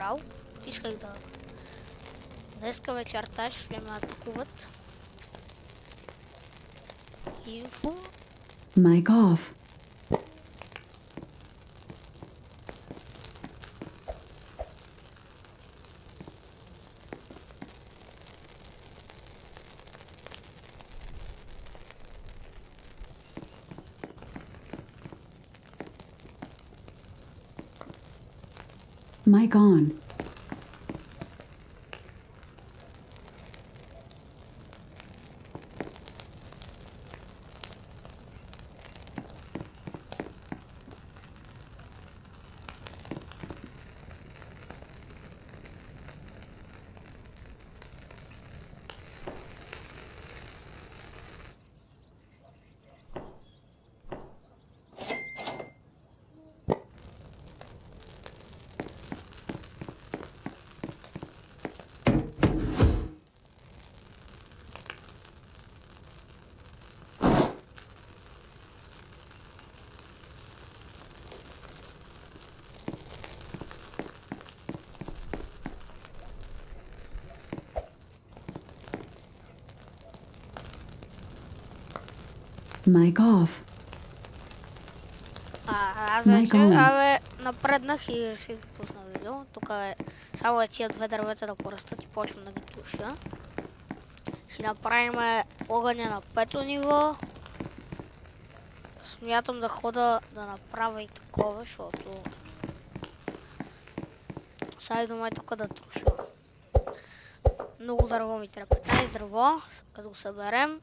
Ау, исках да... Днеска вечерта ще ме атакуват. Инфо. Mic off. Mic on. Mic off. Аз вече, напреднах и реших да пусна видео. Тук е само тия две дървета да порастат и почвам да ги туша. Си направим огъня на 5-то ниво. Смятам да хода да направя и такова, защото сега идвам и тук да труша. Много дърво ми трябва. 15 дърво, като го съберем.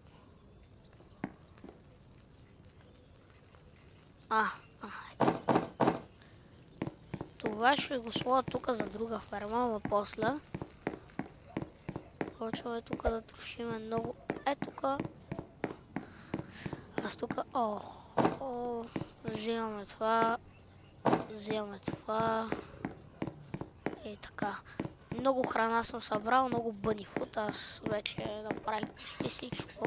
Това ще го сложа тук за друга ферма, но после. Почваме тук да трошиме много. Тук. Аз тук. Взимаме това. Взимаме това. И така. Много храна съм събрал, много бъни фуд. Аз вече направих почти всичко.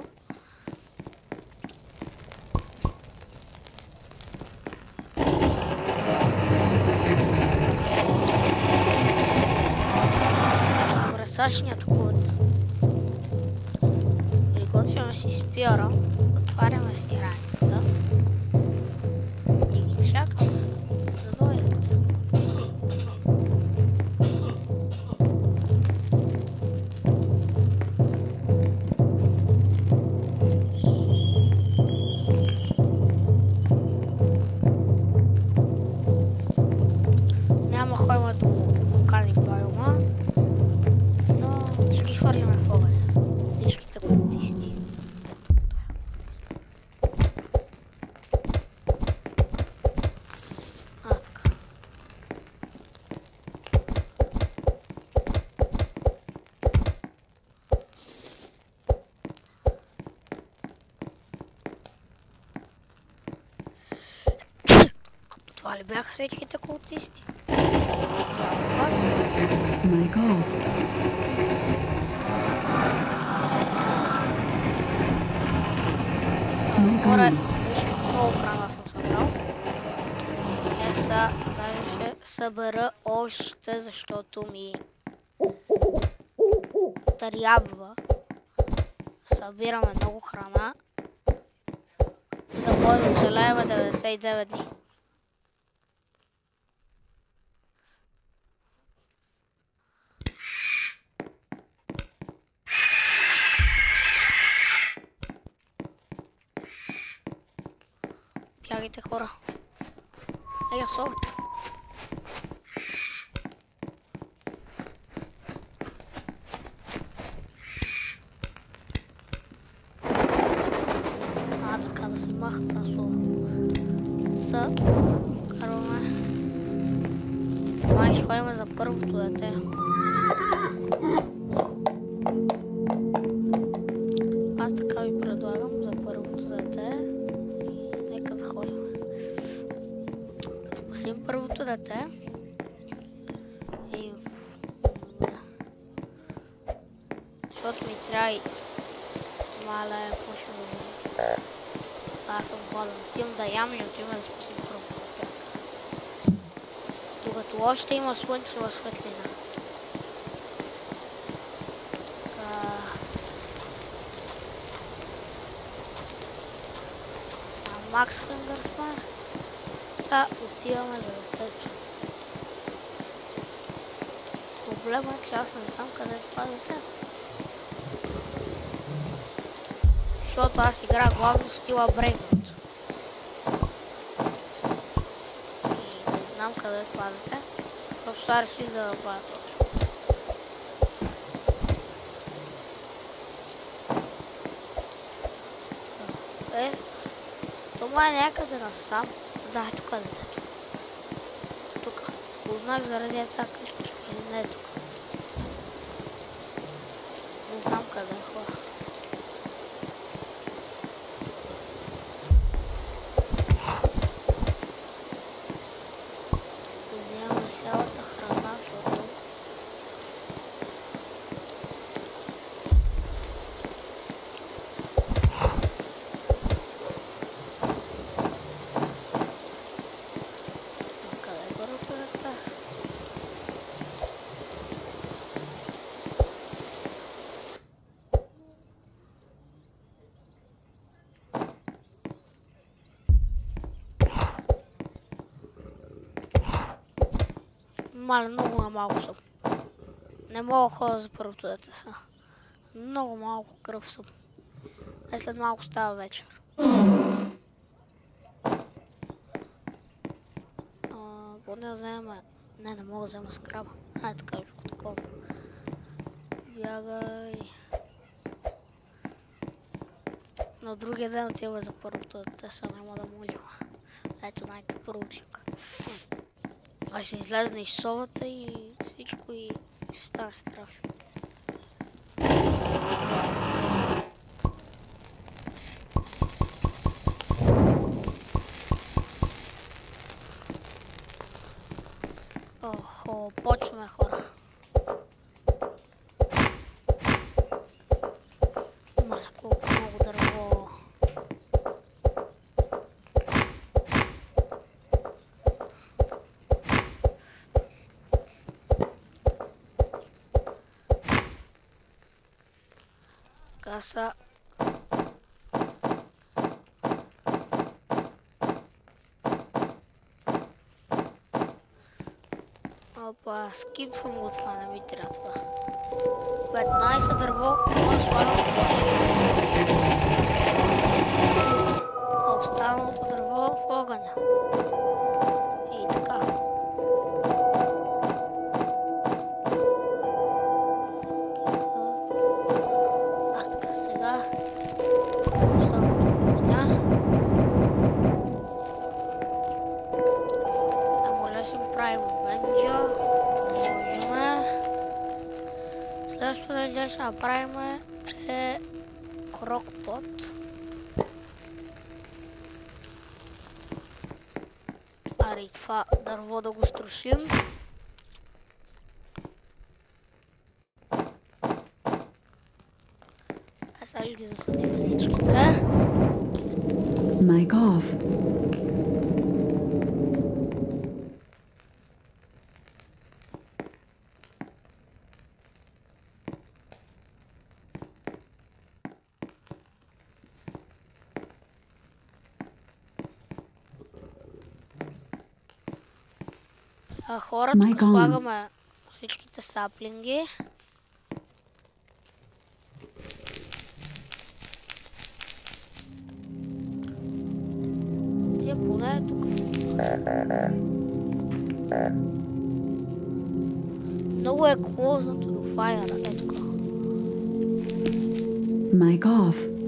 Сега ще ни атакуват. Приготвяме си спиора, отваряме си раницата и ги чакаме да дойдат. Няма ходим до вулкани биома. Ще ги хвърлиме в огъня. Всичките култисти. Така. Това ли бяха всичките култисти? Само това ли? Mic off. Горе, виж, много храна съм събрал. Сега даже ще събера още, защото ми трябва. Събираме много храна. Да може да оцелеем 99 дни. Бягайте, хора. Я совете. Така да се маха тази сова. Вкарваме. Май ще ходим за първото дете. Аз така ви предлагам за първото дете. Нека да ходим. Да спасим първото дете. И... защото ми трябва и... мале, почва да бъде. Аз съм гладен. Отивам да ям и отивам да спасим първото дете. Тук Докато още има слънчева светлина. Макс Хънгър сме. Сега отиваме за детето. Проблема е, че аз не знам къде е това дете. Защото аз играя главно стила Брейнот. И не знам къде е това дете. Просто сега реших да бъда точно. Това е някъде насам. Да, е тук детето. Тук. Познах заради тази къщичка или не е тук. Не знам къде е хора. Взимаме цялата храна, защото много малко съм. Не мога да ходя за първото дете са. Много малко кръв съм. След малко става вечер. Поне да взема... Не мога да взема скраба. Така юшко такова. Бягай. На другия ден отиваме за първото дете са. Няма да молим. Ето най-първотлик. А ще излезне и совата и всичко и ще стане страшно. Охо, почваме хора. Мале, колко много дърво. Каса. Опа, скипвам го това, не ми трябва. 15 дърво, това слагам в машина. А останалото дърво в огъня. И така. Така сега. Останалото в огъня. Моля си го правим бенджа. Следващото нещо ще направим е крокпот. Ари това дърво да го струшим. А сега ще ги засадим всичките. Mic off. Хора, тук слагаме всичките саплинги. Тия поне е тук. Много е клознато до файера, е тук. Mic off.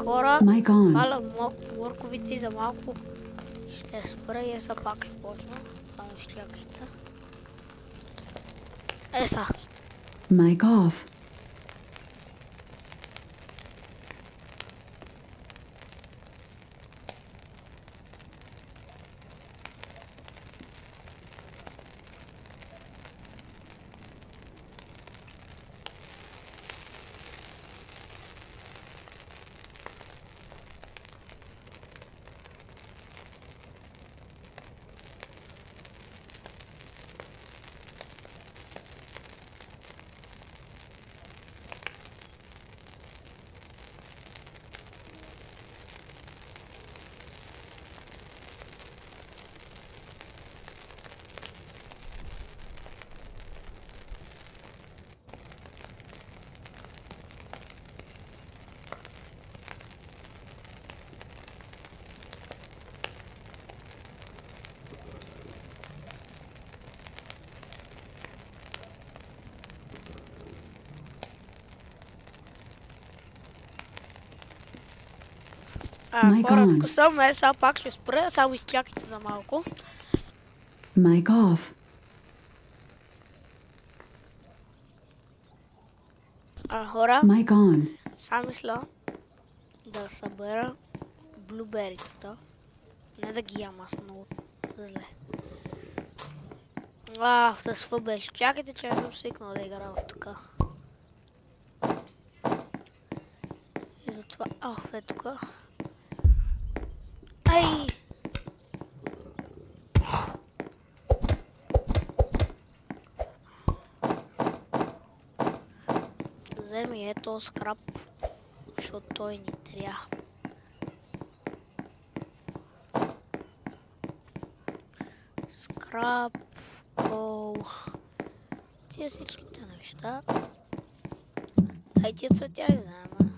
Хора, хваля морковите и за малко ще спра и са пак ще почна. Само изчакайте. Са. Mic off. Mic Хора, on. тук съм, сега пак ще спра, само изчакайте за малко. Mic off. Хора, Mic on. сега мисля да събера блюберитата. Не да ги ям, аз много зле. С Ф беше. Чакайте, че не съм свикнал да играя от тук. И затова... е тук. Ай! Вземи ето скрап, защото той ни трябва. Скрап, кол... Тия всичките неща. Дай тия цветя взема.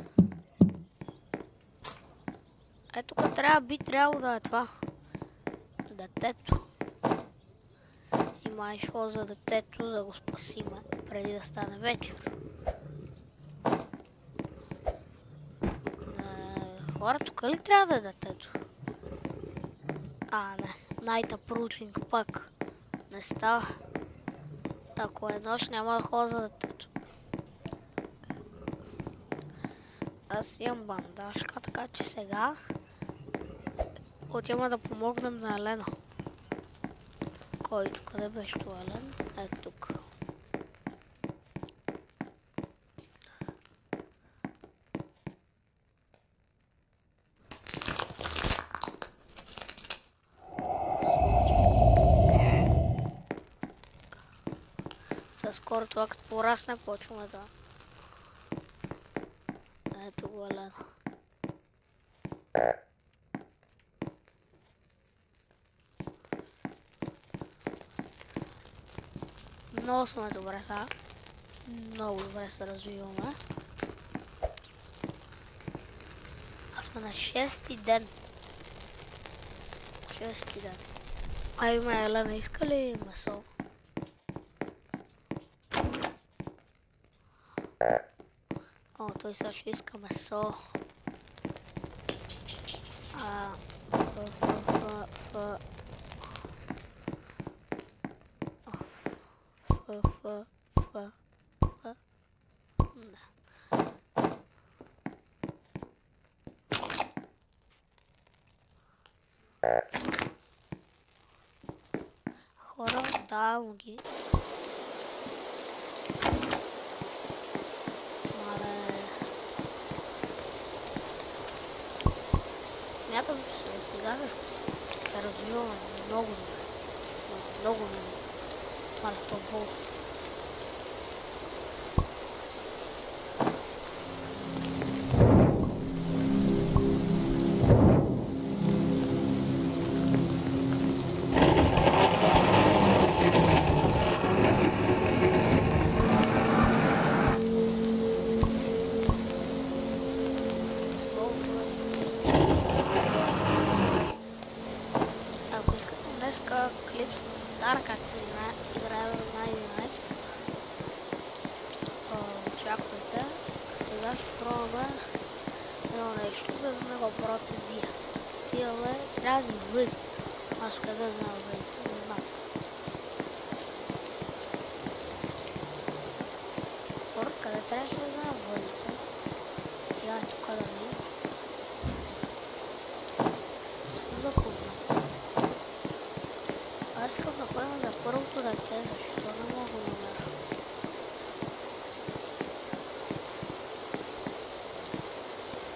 Ето тук би трябвало да е това. Детето. И май шло за детето да го спасиме преди да стане вечер. Хора, тук ли трябва да е детето? Не. Найта проучинг пак не става. Ако е нощ, няма да ходя за детето. Аз имам бандажка, така че сега отиваме да помогнем на Елена. Който къде беше това Елен? Ето тук. Скоро това като порасне, почваме да... Ето го Елена. Много сме добре сега. Много добре се развиваме. Аз сме на 6-ти ден. 6-ти ден. Айме, Елена, иска ли месо? Той сега ще иска месо. Хора, давам ги. Смятам, че сега ще се развиваме много добре. Много добре. Маля, това болт. Клип с Дар, както играем на Unite. Очаквайте. Сега ще пробваме едно нещо, за да не го противия. Отиваме, трябва да ни въдица. Аз къде знам въдица, не знам. Хора, къде трябваше да знам въдица? Я е тук да видим. Съм запознал. Аз искам да ходим за първото дете, защо не мога да намеря?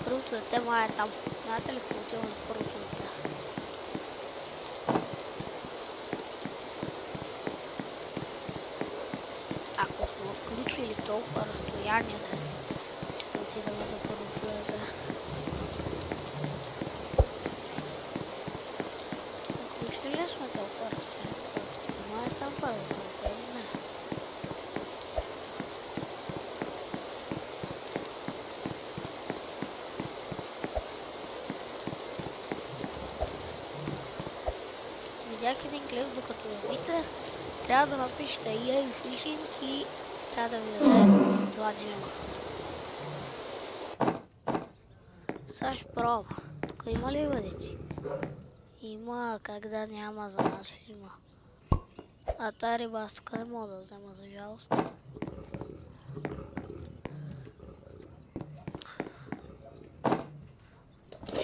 Първото дете май е там. Знаете ли какво отивам за първото дете? Ако сме отключили толкова разстояние, да отидем за първото дете. Отключили сме толкова разстояние. Май е там първото дете, не. Видях един клип, докато видите, трябва да напишете EA Fishing и трябва да ви даде 2 джема. Сега ще пробвам. Тук има ли въдици? Има, как да няма, за нас има. А тая риба аз тук не мога да взема, за жалост.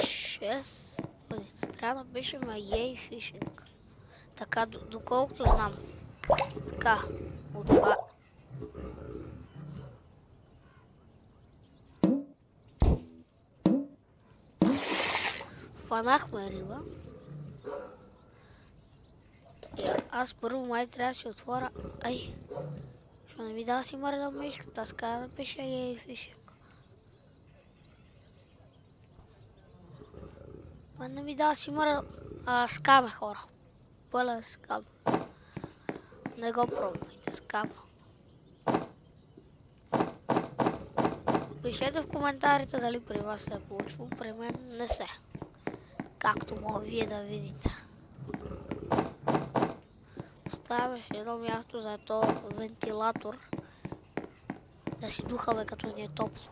Шест въдици. Трябва да пишем Yay Fishing. Така, доколкото знам. Така, от това. Фанахме риба. Аз първо май трябва да си отворя. Ай! Що не ми да си мърда мишката, аз каза да пиша Yay Fishing. Ма не ми да си мърда. Скам е, хора. Пълен скам. Не го пробвайте, скам. Пишете в коментарите дали при вас се е получило, при мен не се. Както мога вие да видите. Оставяме си едно място за ето вентилатор. Да си духаме като ни е топло.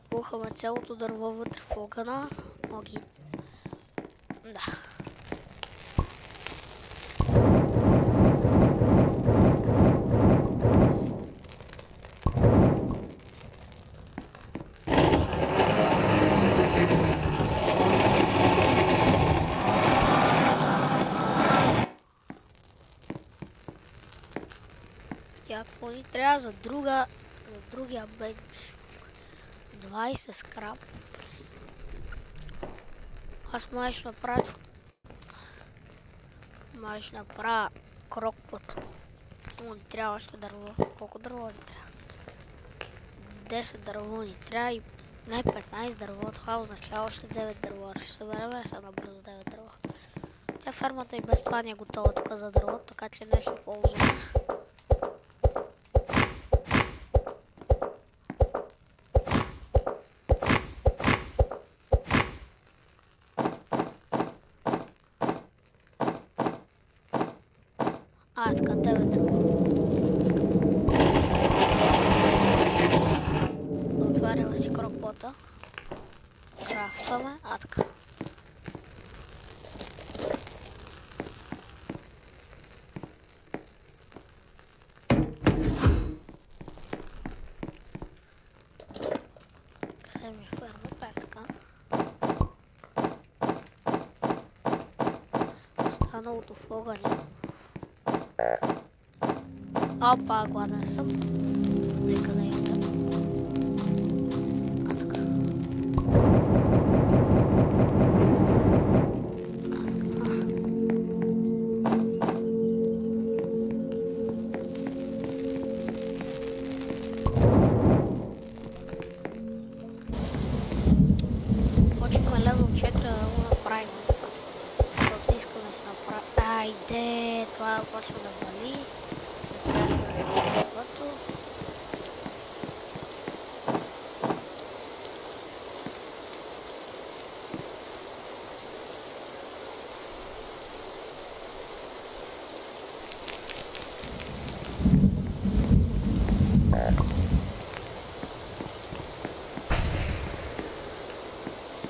Пухаме цялото дърво вътре в огъна. Ноги. Да. Какво ни трябва за другия бенч? 20 скрап. Аз май ще направя крокпът. Но ни трябва още дърво. Колко дърво ни трябва? 10 дърво ни трябва и не 15 дърво. Това означава още 9 дърво. Ще съберем сега набързо 9 дърво. Тя фермата и без това ни е готова тук за дърво, така че не ще ползваме. Така, 9 дърво. Отваряме си крокпота. Крафтваме. Така. Къде ми е фермата? Така. Останалото в огъня. Опа, гладен съм. Нека да ядем. Така. Почваме левел 4 да го направим. Защото искаме да се направим. Айде, това почва да вали.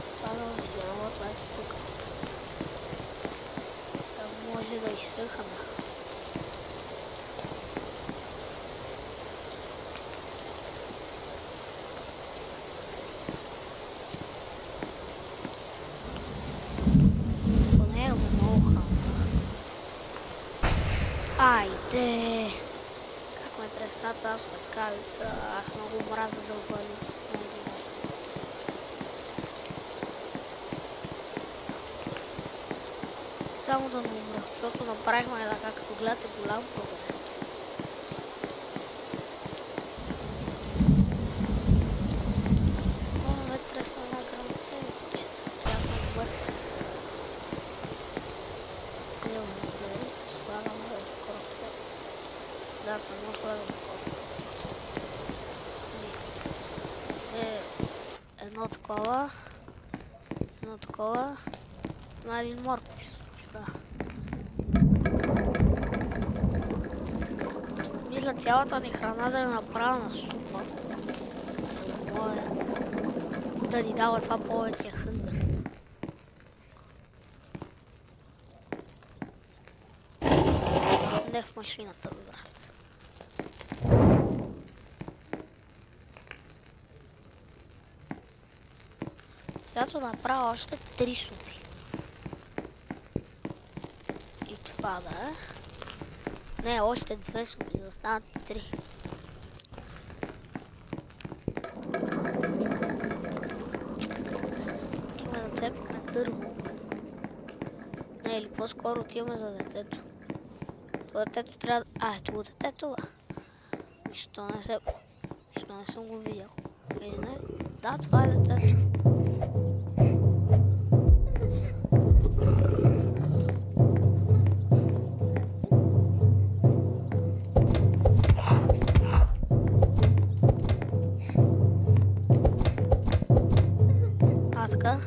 Ставаме си дървото ето тук. Да може да изсъхаме. Айде! Как ме тресна тази светкавица, аз много мразя да вали. Само да не умра, защото направихме така, като гледате, голям прогрес. Много ме тресна една грамотевица, че трябва да бъде. Да, аз не мога да слагам такова. Едно такова. Има един морков ще се случи, да. Мисля цялата ни храна да е направена на суп. толкова. Да ни дава това повече хънгър. Не в машината, брат. Сега ще направя още 3 супи. И това да е. Не, още 2 супи, за да станат 3. Отиваме да цепихме дърво. Не, или по-скоро отиваме за детето. Това детето трябва да... ето детето, бе. Що не съм го видял. Или не? Да, това е детето. Така.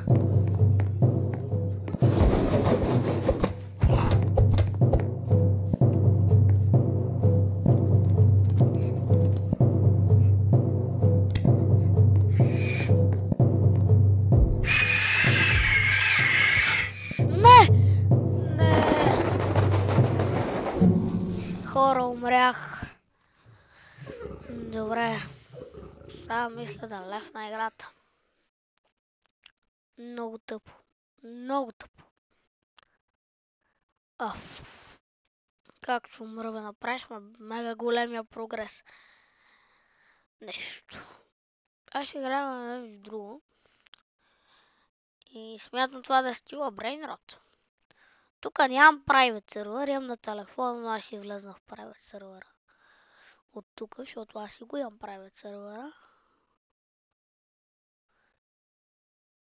Хора, умрях. Добре. Сега мисля да лефна играта. Много тъпо. Много тъпо. Както умръве, направихме мега големия прогрес. Нещо. Аз ще играя на нещо друго. И смятам това да е стила Brainrot. Тук нямам private сервер, имам на телефона, но аз си влезна в private сервера. От тук, защото аз си го имам private сервера.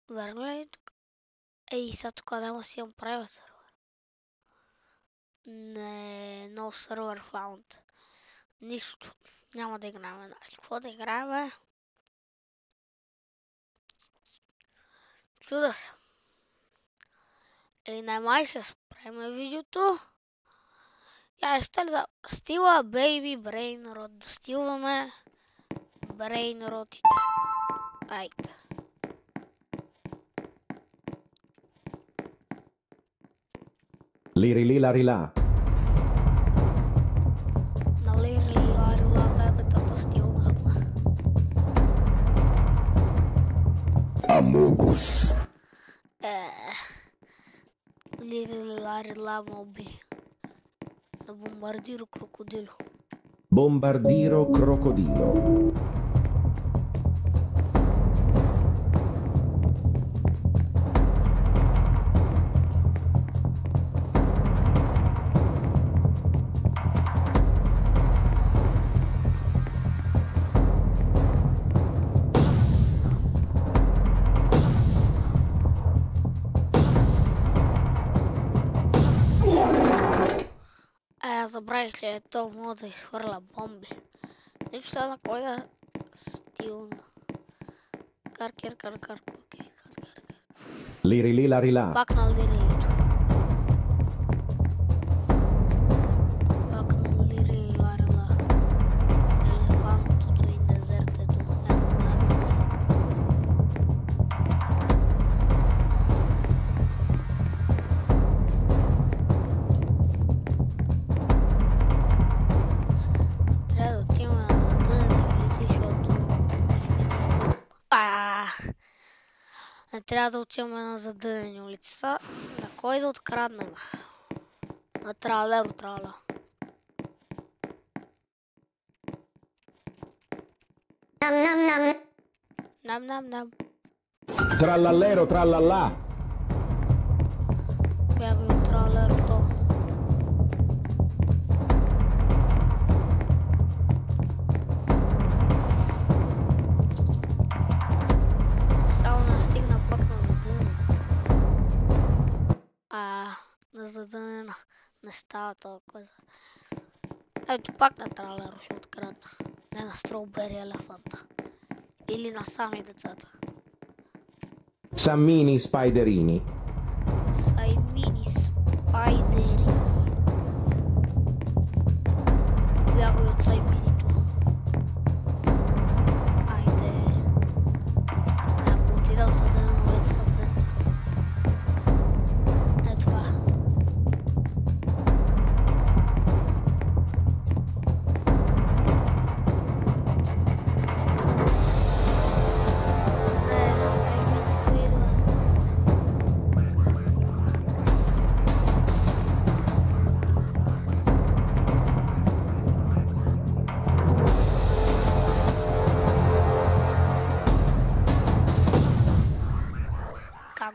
Верно ли е тук? Ей, сега тук няма си имам private сервер. Не, no server found. Нищо. Няма да играем. Какво да играем? Чуда се. Или най-май ще спреме видеото. Я ще да стила Baby Brainrot. Да стилваме Brainrotите. Айде. Лири-ли-лари-ла. На лири-ли-лари-ла бебетата стилнахме. Амогус. Лири-ли-лари-ла моби. На бомбардиро крокодило. Bombardiro crocodilo. Забравих, че то мога да изхвърля бомби. Нищо сега на кой да стилна. Кар. Лири-ли-лари-ла. Пак на лирилито. Пак на лири-лари-ла. Елефантото и дезертето. Не трябва да отиваме на задънени улици. На кой да откраднем? На тралеро трала. Нам. Trallallero trallallà. Бягай от тралерото. На задънена не става толкова. Ето пак на тралеро ще открадна. Не на строубери елефанта. Или на сами децата. Sammini spiderini. Саймини спайдери. Бягай от сайминито.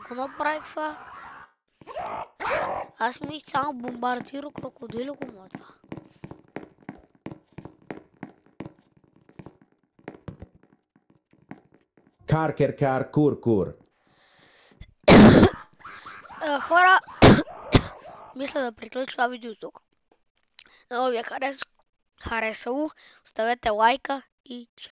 го направи това? Аз мисля само бомбардиро крокодило го модва. Kar, kur. Хора, мисля да приключи това видео тук. Много ви е харесало. Оставете лайка и чао.